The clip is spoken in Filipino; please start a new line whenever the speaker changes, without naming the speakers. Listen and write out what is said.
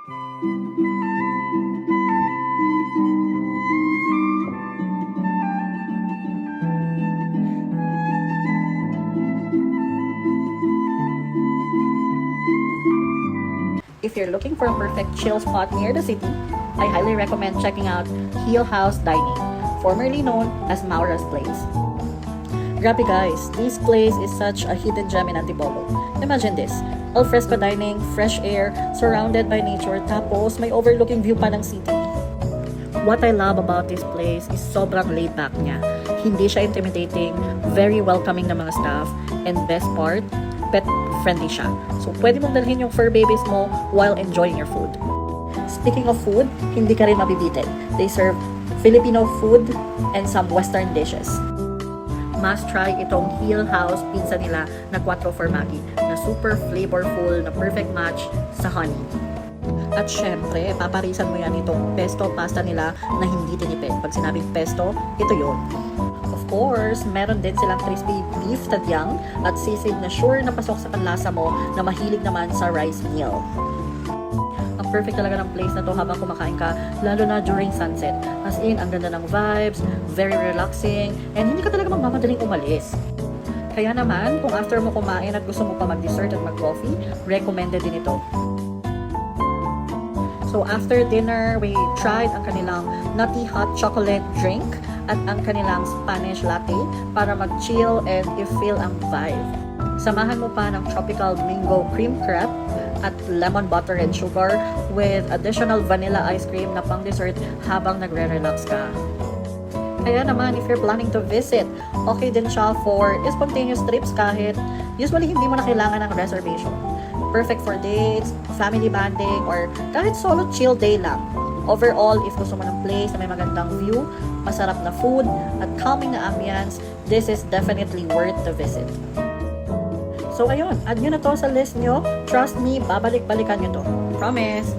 If you're looking for a perfect chill spot near the city, I highly recommend checking out Heel House Dining, formerly known as Maura's Place. Grabe guys, this place is such a hidden gem in Antipolo. Imagine this, al fresco dining, fresh air, surrounded by nature, tapos may overlooking view pa ng city. What I love about this place is sobrang laid back niya. Hindi siya intimidating, very welcoming na mga staff, and best part, pet friendly siya. So pwede mong dalhin yung fur babies mo while enjoying your food. Speaking of food, hindi ka rin mabibitin. They serve Filipino food and some Western dishes. Must try itong Heel House pizza nila na 4 formaggi na super flavorful na perfect match sa honey. At syempre, paparisan mo yan itong pesto pasta nila na hindi tinipid. Pag sinabing pesto, ito yon. Of course, meron din silang crispy beef tadyang at sisig na sure na pasok sa panlasa mo na mahilig naman sa rice meal. Ang perfect talaga ng place na to habang kumakain ka, lalo na during sunset. As in, ang ganda ng vibes, very relaxing, and hindi ka talaga magmamadaling umalis. Kaya naman, kung after mo kumain at gusto mo pa mag-dessert at mag-coffee, recommended din ito. So after dinner, we tried ang kanilang nutty hot chocolate drink at ang kanilang Spanish latte para mag-chill and i-feel ang vibe. Samahan mo pa ng tropical mango cream crepe at lemon butter and sugar with additional vanilla ice cream na pang dessert habang nagre-relax ka. Kaya naman, if you're planning to visit, okay din siya for spontaneous trips kahit usually hindi mo na kailangan ng reservation. Perfect for dates, family bonding, or kahit solo chill day lang. Overall, if gusto mo ng place na may magandang view, masarap na food, at calming na ambience, this is definitely worth the visit. So ayun, add nyo na to sa list nyo. Trust me, babalik-balikan nyo to. Promise!